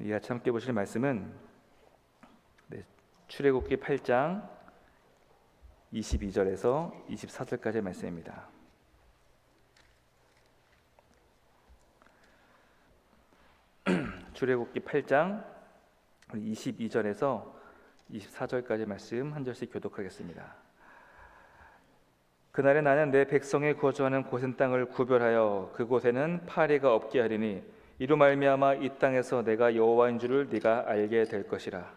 이 아침 함께 보실 말씀은 출애굽기 8장 22절에서 24절까지의 말씀입니다. 출애굽기 8장 22절에서 24절까지의 말씀 한 절씩 교독하겠습니다. 그날에 나는 내 백성의 거주하는 고센 땅을 구별하여 그곳에는 파리가 없게 하리니 이로 말미암아 이 땅에서 내가 여호와인 줄을 네가 알게 될 것이라.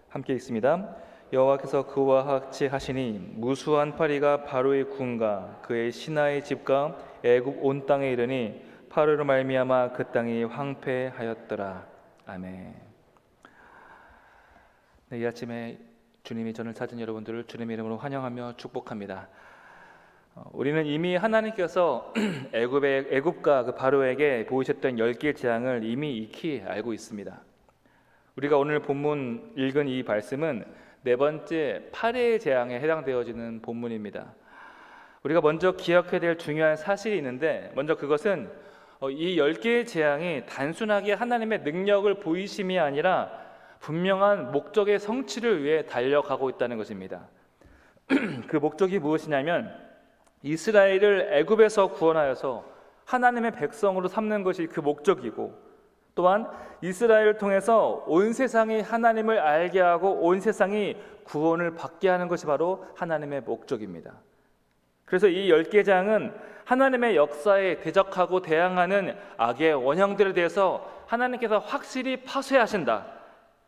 함께 읽습니다. 여호와께서 그와 같이 하시니 무수한 파리가 바로의 궁과 그의 신하의 집과 애굽 온 땅에 이르니 파로로 말미암아 그 땅이 황폐하였더라. 아멘. 이 아침에 주님이 저를 찾은 여러분들을 주님의 이름으로 환영하며 축복합니다. 우리는 이미 하나님께서 애굽과 그 바로에게 보이셨던 10개의 재앙을 이미 익히 알고 있습니다. 우리가 오늘 본문 읽은 이 말씀은 네 번째 파리의 재앙에 해당되어지는 본문입니다. 우리가 먼저 기억해야 될 중요한 사실이 있는데, 먼저 그것은 이 10개의 재앙이 단순하게 하나님의 능력을 보이심이 아니라 분명한 목적의 성취를 위해 달려가고 있다는 것입니다. 그 목적이 무엇이냐면 이스라엘을 애굽에서 구원하여서 하나님의 백성으로 삼는 것이 그 목적이고, 또한 이스라엘을 통해서 온 세상이 하나님을 알게 하고 온 세상이 구원을 받게 하는 것이 바로 하나님의 목적입니다. 그래서 이 10개 재앙은 하나님의 역사에 대적하고 대항하는 악의 원형들에 대해서 하나님께서 확실히 파쇄하신다.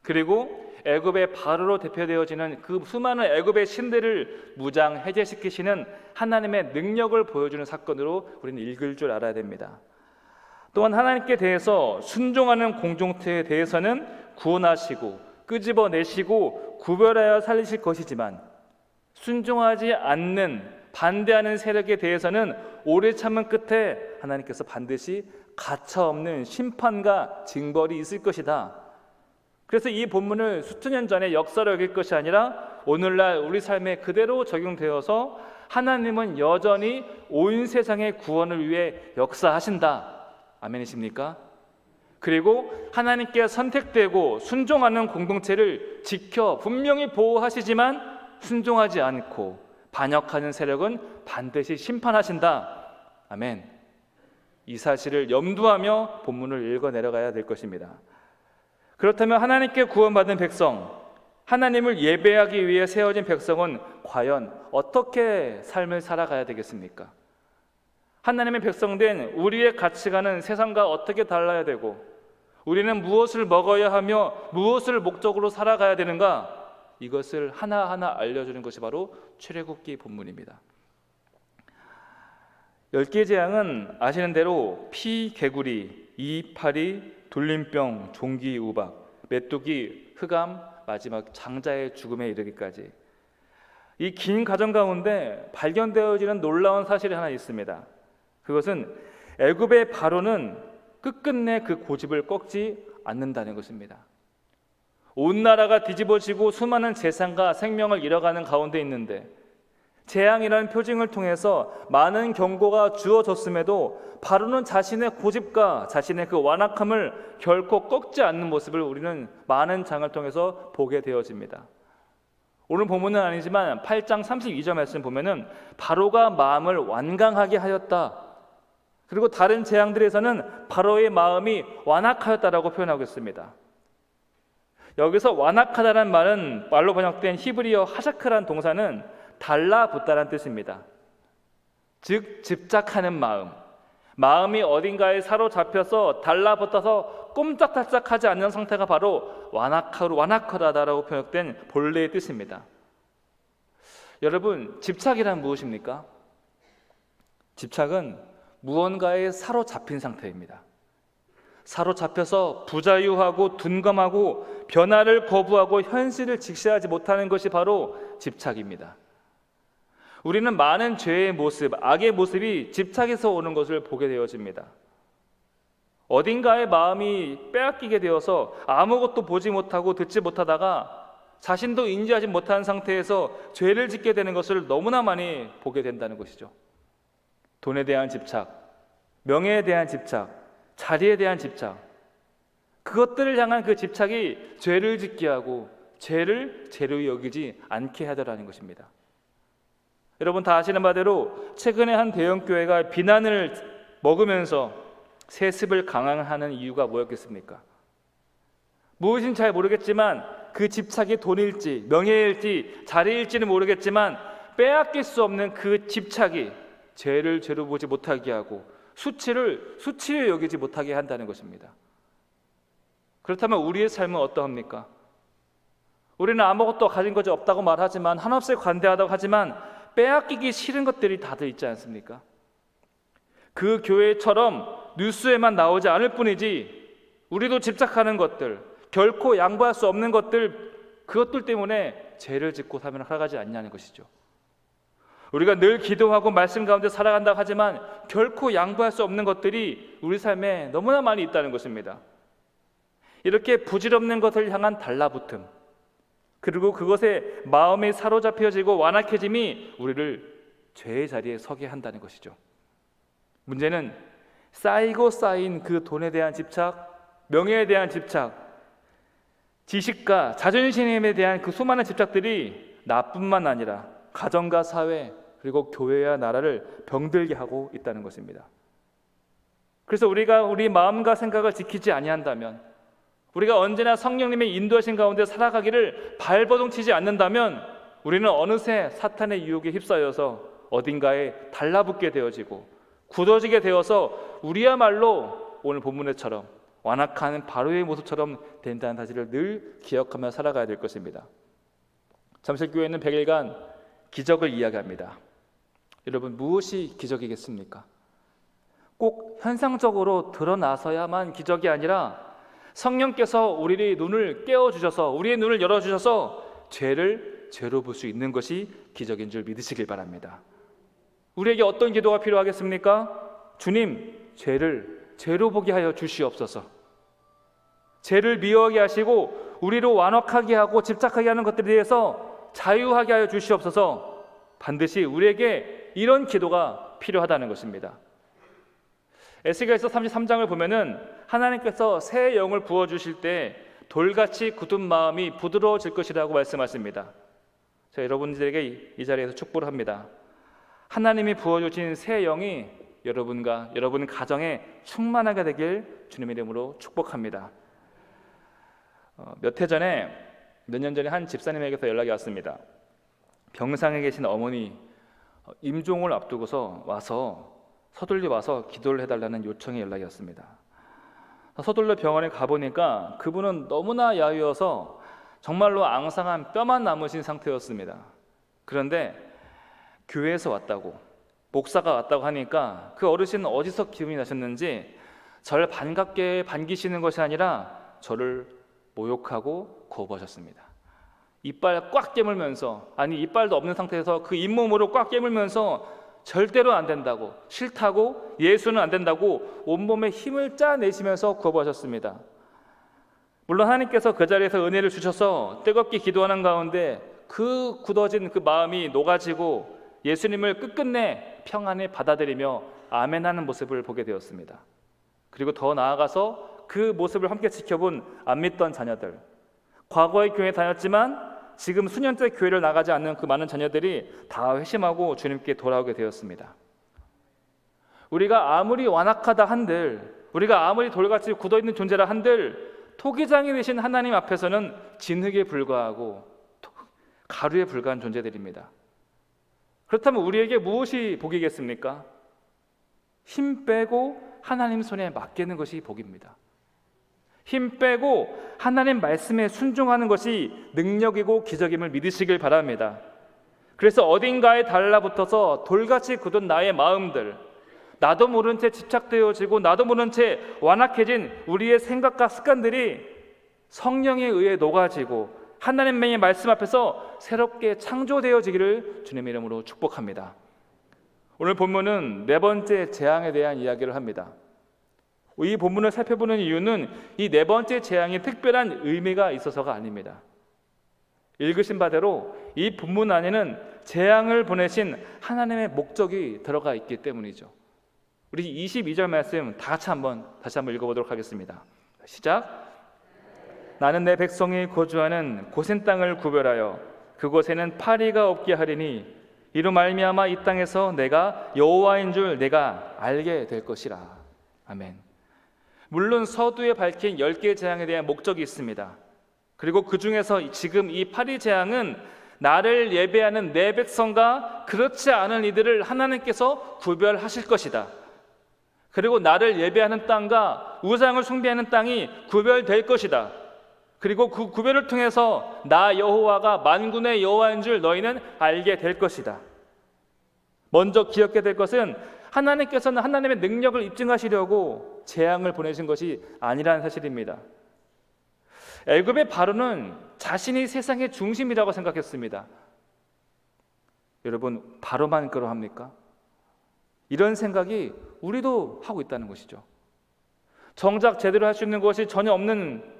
그리고 애굽의 바로로 대표되어지는 그 수많은 애굽의 신들을 무장 해제시키시는 하나님의 능력을 보여주는 사건으로 우리는 읽을 줄 알아야 됩니다. 또한 하나님께 대해서 순종하는 공동체에 대해서는 구원하시고 끄집어내시고 구별하여 살리실 것이지만, 순종하지 않는 반대하는 세력에 대해서는 오래 참은 끝에 하나님께서 반드시 가차없는 심판과 징벌이 있을 것이다. 그래서 이 본문을 수천 년 전의 역사로 여길 것이 아니라 오늘날 우리 삶에 그대로 적용되어서 하나님은 여전히 온 세상의 구원을 위해 역사하신다. 아멘이십니까? 그리고 하나님께 선택되고 순종하는 공동체를 지켜 분명히 보호하시지만 순종하지 않고 반역하는 세력은 반드시 심판하신다. 아멘. 이 사실을 염두하며 본문을 읽어 내려가야 될 것입니다. 그렇다면 하나님께 구원받은 백성, 하나님을 예배하기 위해 세워진 백성은 과연 어떻게 삶을 살아가야 되겠습니까? 하나님의 백성된 우리의 가치관은 세상과 어떻게 달라야 되고, 우리는 무엇을 먹어야 하며 무엇을 목적으로 살아가야 되는가, 이것을 하나하나 알려주는 것이 바로 출애굽기 본문입니다. 10개의 재앙은 아시는 대로 피, 개구리, 이파리, 돌림병, 종기, 우박, 메뚜기, 흑암, 마지막 장자의 죽음에 이르기까지 이 긴 과정 가운데 발견되어지는 놀라운 사실이 하나 있습니다. 그것은 애굽의 바로는 끝끝내 그 고집을 꺾지 않는다는 것입니다. 온 나라가 뒤집어지고 수많은 재산과 생명을 잃어가는 가운데 있는데, 재앙이라는 표징을 통해서 많은 경고가 주어졌음에도 바로는 자신의 고집과 자신의 그 완악함을 결코 꺾지 않는 모습을 우리는 많은 장을 통해서 보게 되어집니다. 오늘 본문은 아니지만 8장 32절 말씀 보면은 바로가 마음을 완강하게 하였다. 그리고 다른 재앙들에서는 바로의 마음이 완악하였다라고 표현하고 있습니다. 여기서 완악하다는 말은 말로 번역된 히브리어 하샤크란 동사는 달라붙다라는 뜻입니다. 즉 집착하는 마음, 마음이 어딘가에 사로잡혀서 달라붙어서 꼼짝달싹하지 않는 상태가 바로 완악하다라고 표현된 본래의 뜻입니다. 여러분, 집착이란 무엇입니까? 집착은 무언가에 사로잡힌 상태입니다. 사로잡혀서 부자유하고 둔감하고 변화를 거부하고 현실을 직시하지 못하는 것이 바로 집착입니다. 우리는 많은 죄의 모습, 악의 모습이 집착에서 오는 것을 보게 되어집니다. 어딘가에 마음이 빼앗기게 되어서 아무것도 보지 못하고 듣지 못하다가 자신도 인지하지 못한 상태에서 죄를 짓게 되는 것을 너무나 많이 보게 된다는 것이죠. 돈에 대한 집착, 명예에 대한 집착, 자리에 대한 집착, 그것들을 향한 그 집착이 죄를 짓게 하고 죄를 죄로 여기지 않게 하더라는 것입니다. 여러분 다 아시는 바대로 최근에 한 대형교회가 비난을 먹으면서 세습을 강행하는 이유가 뭐였겠습니까? 무엇인지 잘 모르겠지만 그 집착이 돈일지 명예일지 자리일지는 모르겠지만 빼앗길 수 없는 그 집착이 죄를 죄로 보지 못하게 하고 수치를 수치로 여기지 못하게 한다는 것입니다. 그렇다면 우리의 삶은 어떠합니까? 우리는 아무것도 가진 것이 없다고 말하지만 한없이 관대하다고 하지만 빼앗기기 싫은 것들이 다들 있지 않습니까? 그 교회처럼 뉴스에만 나오지 않을 뿐이지 우리도 집착하는 것들, 결코 양보할 수 없는 것들, 그것들 때문에 죄를 짓고 살면 살아가지 않냐는 것이죠. 우리가 늘 기도하고 말씀 가운데 살아간다고 하지만 결코 양보할 수 없는 것들이 우리 삶에 너무나 많이 있다는 것입니다. 이렇게 부질없는 것을 향한 달라붙음, 그리고 그것에 마음이 사로잡혀지고 완악해짐이 우리를 죄의 자리에 서게 한다는 것이죠. 문제는 쌓이고 쌓인 그 돈에 대한 집착, 명예에 대한 집착, 지식과 자존심에 대한 그 수많은 집착들이 나뿐만 아니라 가정과 사회 그리고 교회와 나라를 병들게 하고 있다는 것입니다. 그래서 우리가 우리 마음과 생각을 지키지 아니한다면, 우리가 언제나 성령님의 인도하신 가운데 살아가기를 발버둥치지 않는다면 우리는 어느새 사탄의 유혹에 휩싸여서 어딘가에 달라붙게 되어지고 굳어지게 되어서 우리야말로 오늘 본문에처럼 완악한 바로의 모습처럼 된다는 사실을 늘 기억하며 살아가야 될 것입니다. 잠실교회는 100일간 기적을 이야기합니다. 여러분, 무엇이 기적이겠습니까? 꼭 현상적으로 드러나서야만 기적이 아니라 성령께서 우리의 눈을 깨워주셔서, 우리의 눈을 열어주셔서 죄를 죄로 볼 수 있는 것이 기적인 줄 믿으시길 바랍니다. 우리에게 어떤 기도가 필요하겠습니까? 주님, 죄를 죄로 보게 하여 주시옵소서. 죄를 미워하게 하시고 우리로 완악하게 하고 집착하게 하는 것들에 대해서 자유하게 하여 주시옵소서. 반드시 우리에게 이런 기도가 필요하다는 것입니다. 에스겔서 33장을 보면은 하나님께서 새 영을 부어주실 때 돌같이 굳은 마음이 부드러워질 것이라고 말씀하십니다. 자, 여러분들에게 이 자리에서 축복을 합니다. 하나님이 부어주신 새 영이 여러분과 여러분 가정에 충만하게 되길 주님의 이름으로 축복합니다. 몇 년 전에 한 집사님에게서 연락이 왔습니다. 병상에 계신 어머니 임종을 앞두고서 서둘러 와서 기도를 해달라는 요청의 연락이 왔습니다. 서둘러 병원에 가보니까 그분은 너무나 야위어서 정말로 앙상한 뼈만 남으신 상태였습니다. 그런데 교회에서 왔다고, 목사가 왔다고 하니까 그 어르신은 어디서 기운이 나셨는지 저를 반갑게 반기시는 것이 아니라 저를 모욕하고 거부하셨습니다. 이빨 꽉 깨물면서, 아니 이빨도 없는 상태에서 그 잇몸으로 꽉 깨물면서 절대로 안 된다고, 싫다고, 예수는 안 된다고 온몸에 힘을 짜내시면서 거부하셨습니다. 물론 하나님께서 그 자리에서 은혜를 주셔서 뜨겁게 기도하는 가운데 그 굳어진 그 마음이 녹아지고 예수님을 끝끝내 평안에 받아들이며 아멘하는 모습을 보게 되었습니다. 그리고 더 나아가서 그 모습을 함께 지켜본 안 믿던 자녀들, 과거에 교회 다녔지만 지금 수년째 교회를 나가지 않는 그 많은 자녀들이 다 회심하고 주님께 돌아오게 되었습니다. 우리가 아무리 완악하다 한들, 우리가 아무리 돌같이 굳어있는 존재라 한들 토기장이 되신 하나님 앞에서는 진흙에 불과하고 가루에 불과한 존재들입니다. 그렇다면 우리에게 무엇이 복이겠습니까? 힘 빼고 하나님 손에 맡기는 것이 복입니다. 힘 빼고 하나님 말씀에 순종하는 것이 능력이고 기적임을 믿으시길 바랍니다. 그래서 어딘가에 달라붙어서 돌같이 굳은 나의 마음들, 나도 모른 채 집착되어지고 나도 모른 채 완악해진 우리의 생각과 습관들이 성령에 의해 녹아지고 하나님의 말씀 앞에서 새롭게 창조되어지기를 주님의 이름으로 축복합니다. 오늘 본문은 네 번째 재앙에 대한 이야기를 합니다. 이 본문을 살펴보는 이유는 이 네 번째 재앙이 특별한 의미가 있어서가 아닙니다. 읽으신 바대로 이 본문 안에는 재앙을 보내신 하나님의 목적이 들어가 있기 때문이죠. 우리 22절 말씀 다시 한번 읽어보도록 하겠습니다. 시작. 나는 내 백성이 거주하는 고센 땅을 구별하여 그곳에는 파리가 없게 하리니 이로 말미암아 이 땅에서 내가 여호와인 줄 내가 알게 될 것이라. 아멘. 물론 서두에 밝힌 10개의 재앙에 대한 목적이 있습니다. 그리고 그 중에서 지금 이 파리 재앙은 나를 예배하는 내 백성과 그렇지 않은 이들을 하나님께서 구별하실 것이다. 그리고 나를 예배하는 땅과 우상을 숭배하는 땅이 구별될 것이다. 그리고 그 구별을 통해서 나 여호와가 만군의 여호와인 줄 너희는 알게 될 것이다. 먼저 기억해야 될 것은 하나님께서는 하나님의 능력을 입증하시려고 재앙을 보내신 것이 아니라는 사실입니다. 애굽의 바로는 자신이 세상의 중심이라고 생각했습니다. 여러분, 바로만 그러합니까? 이런 생각이 우리도 하고 있다는 것이죠. 정작 제대로 할 수 있는 것이 전혀 없는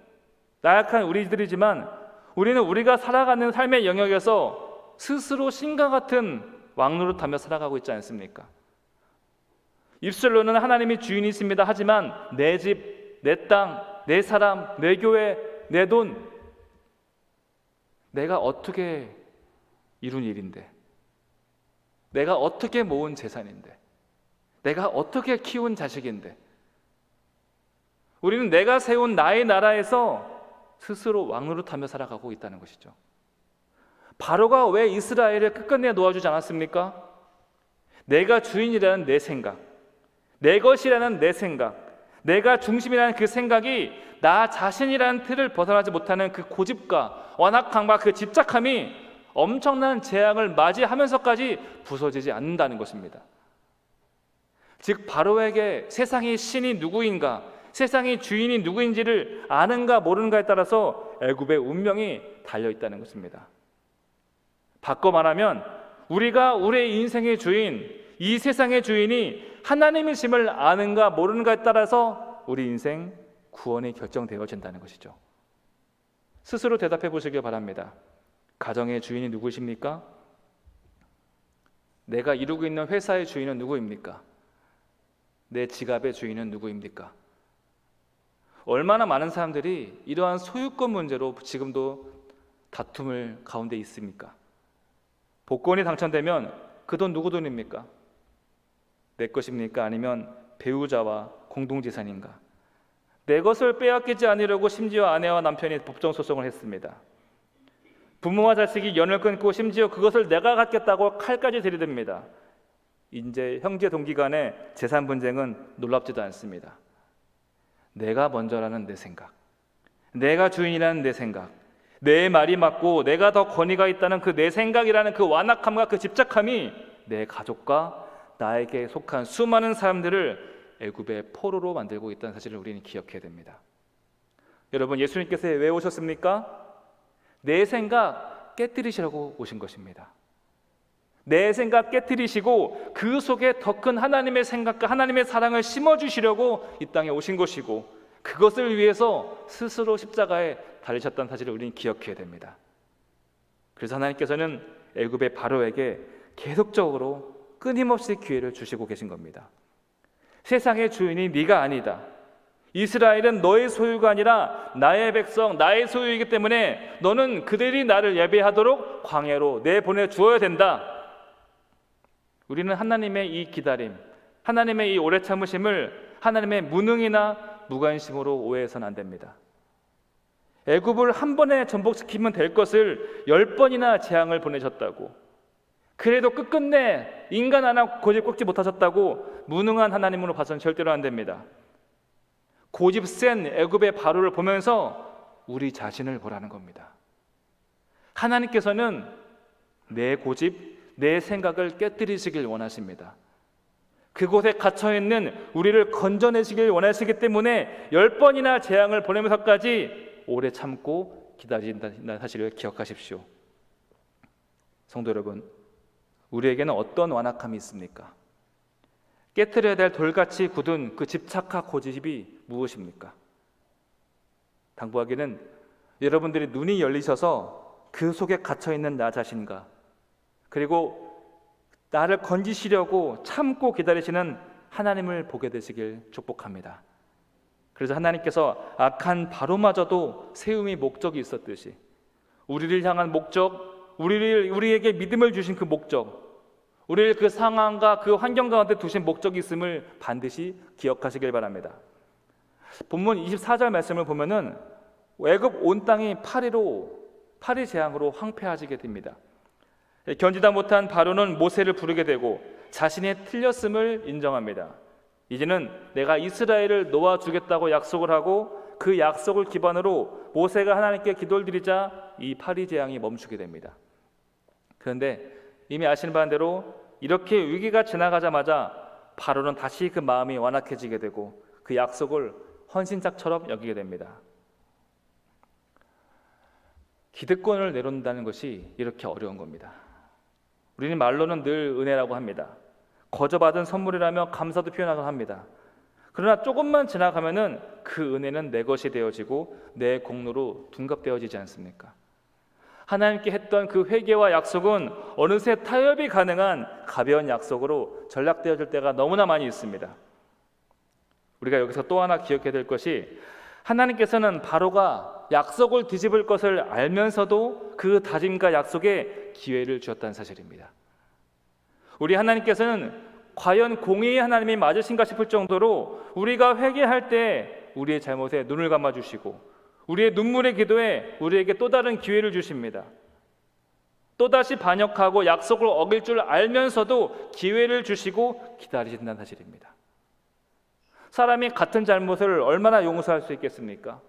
나약한 우리들이지만 우리는 우리가 살아가는 삶의 영역에서 스스로 신과 같은 왕노릇하며 살아가고 있지 않습니까? 입술로는 하나님이 주인이십니다 하지만 내 집, 내 땅, 내 사람, 내 교회, 내 돈, 내가 어떻게 이룬 일인데, 내가 어떻게 모은 재산인데, 내가 어떻게 키운 자식인데, 우리는 내가 세운 나의 나라에서 스스로 왕노릇하며 살아가고 있다는 것이죠. 바로가 왜 이스라엘을 끝끝내 놓아주지 않았습니까? 내가 주인이라는 내 생각, 내 것이라는 내 생각, 내가 중심이라는 그 생각이 나 자신이라는 틀을 벗어나지 못하는 그 고집과 완악함과 그 집착함이 엄청난 재앙을 맞이하면서까지 부서지지 않는다는 것입니다. 즉 바로에게 세상의 신이 누구인가, 세상의 주인이 누구인지를 아는가 모르는가에 따라서 애굽의 운명이 달려있다는 것입니다. 바꿔 말하면 우리가 우리의 인생의 주인, 이 세상의 주인이 하나님이심을 아는가 모르는가에 따라서 우리 인생 구원이 결정되어진다는 것이죠. 스스로 대답해 보시길 바랍니다. 가정의 주인이 누구십니까? 내가 이루고 있는 회사의 주인은 누구입니까? 내 지갑의 주인은 누구입니까? 얼마나 많은 사람들이 이러한 소유권 문제로 지금도 다툼을 가운데 있습니까? 복권이 당첨되면 그 돈 누구 돈입니까? 내 것입니까? 아니면 배우자와 공동재산인가? 내 것을 빼앗기지 않으려고 심지어 아내와 남편이 법정 소송을 했습니다. 부모와 자식이 연을 끊고 심지어 그것을 내가 갖겠다고 칼까지 들이댑니다. 이제 형제 동기 간의 재산 분쟁은 놀랍지도 않습니다. 내가 먼저라는 내 생각, 내가 주인이라는 내 생각, 내 말이 맞고 내가 더 권위가 있다는 그 내 생각이라는 그 완악함과 그 집착함이 내 가족과 나에게 속한 수많은 사람들을 애굽의 포로로 만들고 있다는 사실을 우리는 기억해야 됩니다. 여러분, 예수님께서 왜 오셨습니까? 내 생각 깨뜨리시라고 오신 것입니다. 내 생각 깨뜨리시고 그 속에 더 큰 하나님의 생각과 하나님의 사랑을 심어주시려고 이 땅에 오신 것이고, 그것을 위해서 스스로 십자가에 달리셨다는 사실을 우리는 기억해야 됩니다. 그래서 하나님께서는 애굽의 바로에게 계속적으로 끊임없이 기회를 주시고 계신 겁니다. 세상의 주인이 네가 아니다. 이스라엘은 너의 소유가 아니라 나의 백성, 나의 소유이기 때문에 너는 그들이 나를 예배하도록 광야로 내보내 주어야 된다. 우리는 하나님의 이 기다림, 하나님의 이 오래 참으심을 하나님의 무능이나 무관심으로 오해해서는 안 됩니다. 애굽을 한 번에 전복시키면 될 것을 10번이나 재앙을 보내셨다고, 그래도 끝끝내 인간 하나 고집 꺾지 못하셨다고 무능한 하나님으로 봐서는 절대로 안 됩니다. 고집 센 애굽의 바로를 보면서 우리 자신을 보라는 겁니다. 하나님께서는 내 고집, 내 생각을 깨뜨리시길 원하십니다. 그곳에 갇혀있는 우리를 건져내시길 원하시기 때문에 10번이나 재앙을 보내면서까지 오래 참고 기다린다는 사실을 기억하십시오. 성도 여러분, 우리에게는 어떤 완악함이 있습니까? 깨트려야 될 돌같이 굳은 그 집착과 고집이 무엇입니까? 당부하기는 여러분들이 눈이 열리셔서 그 속에 갇혀 있는 나 자신과 그리고 나를 건지시려고 참고 기다리시는 하나님을 보게 되시길 축복합니다. 그래서 하나님께서 악한 바로마저도 세움의 목적이 있었듯이 우리를 향한 목적, 우리에게 믿음을 주신 그 목적, 우리를 그 상황과 그 환경 가운데 두신 목적이 있음을 반드시 기억하시길 바랍니다. 본문 24절 말씀을 보면은 애굽 온 땅이 파리 재앙으로 황폐해지게 됩니다. 견디다 못한 바로는 모세를 부르게 되고 자신의 틀렸음을 인정합니다. 이제는 내가 이스라엘을 놓아주겠다고 약속을 하고 그 약속을 기반으로 모세가 하나님께 기도를 드리자 이 파리 재앙이 멈추게 됩니다. 그런데 이미 아시는 바는 대로 이렇게 위기가 지나가자마자 바로는 다시 그 마음이 완악해지게 되고 그 약속을 헌신짝처럼 여기게 됩니다. 기득권을 내놓는다는 것이 이렇게 어려운 겁니다. 우리는 말로는 늘 은혜라고 합니다. 거저 받은 선물이라며 감사도 표현하곤 합니다. 그러나 조금만 지나가면은 그 은혜는 내 것이 되어지고 내 공로로 둔갑되어지지 않습니까? 하나님께 했던 그 회개와 약속은 어느새 타협이 가능한 가벼운 약속으로 전락되어질 때가 너무나 많이 있습니다. 우리가 여기서 또 하나 기억해야 될 것이 하나님께서는 바로가 약속을 뒤집을 것을 알면서도 그 다짐과 약속에 기회를 주었다는 사실입니다. 우리 하나님께서는 과연 공의의 하나님이 맞으신가 싶을 정도로 우리가 회개할 때 우리의 잘못에 눈을 감아주시고 우리의 눈물의 기도에 우리에게 또 다른 기회를 주십니다. 또다시 반역하고 약속을 어길 줄 알면서도 기회를 주시고 기다리신다는 사실입니다. 사람이 같은 잘못을 얼마나 용서할 수 있겠습니까?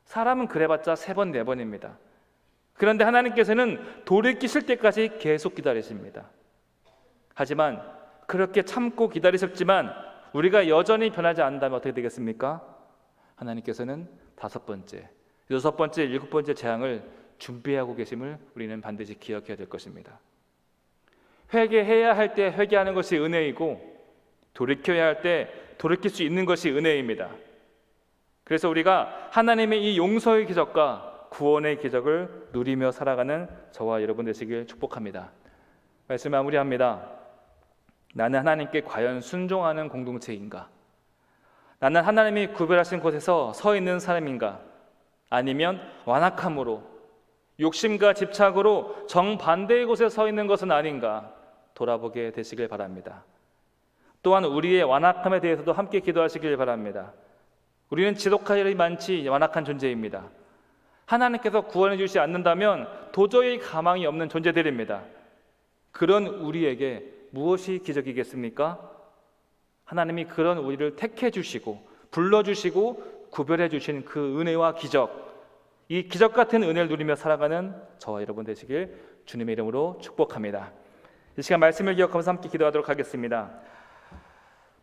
사람은 그래봤자 3번, 4번입니다. 그런데 하나님께서는 돌이키실 때까지 계속 기다리십니다. 하지만 그렇게 참고 기다리셨지만 우리가 여전히 변하지 않는다면 어떻게 되겠습니까? 하나님께서는 5번째, 6번째, 7번째 재앙을 준비하고 계심을 우리는 반드시 기억해야 될 것입니다. 회개해야 할 때 회개하는 것이 은혜이고 돌이켜야 할 때 돌이킬 수 있는 것이 은혜입니다. 그래서 우리가 하나님의 이 용서의 기적과 구원의 기적을 누리며 살아가는 저와 여러분 되시길 축복합니다. 말씀 마무리합니다. 나는 하나님께 과연 순종하는 공동체인가? 나는 하나님이 구별하신 곳에서 서 있는 사람인가? 아니면 완악함으로 욕심과 집착으로 정반대의 곳에 서 있는 것은 아닌가? 돌아보게 되시길 바랍니다. 또한 우리의 완악함에 대해서도 함께 기도하시길 바랍니다. 우리는 지독하기 많지 완악한 존재입니다. 하나님께서 구원해 주시지 않는다면 도저히 가망이 없는 존재들입니다. 그런 우리에게 무엇이 기적이겠습니까? 하나님이 그런 우리를 택해 주시고 불러주시고 구별해 주신 그 은혜와 기적, 이 기적 같은 은혜를 누리며 살아가는 저와 여러분 되시길 주님의 이름으로 축복합니다. 이 시간 말씀을 기억하면서 함께 기도하도록 하겠습니다.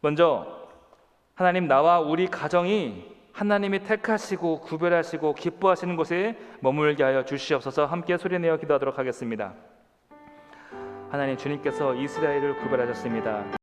먼저 하나님, 나와 우리 가정이 하나님이 택하시고 구별하시고 기뻐하시는 곳에 머물게 하여 주시옵소서. 함께 소리내어 기도하도록 하겠습니다. 하나님, 주님께서 이스라엘을 구별하셨습니다.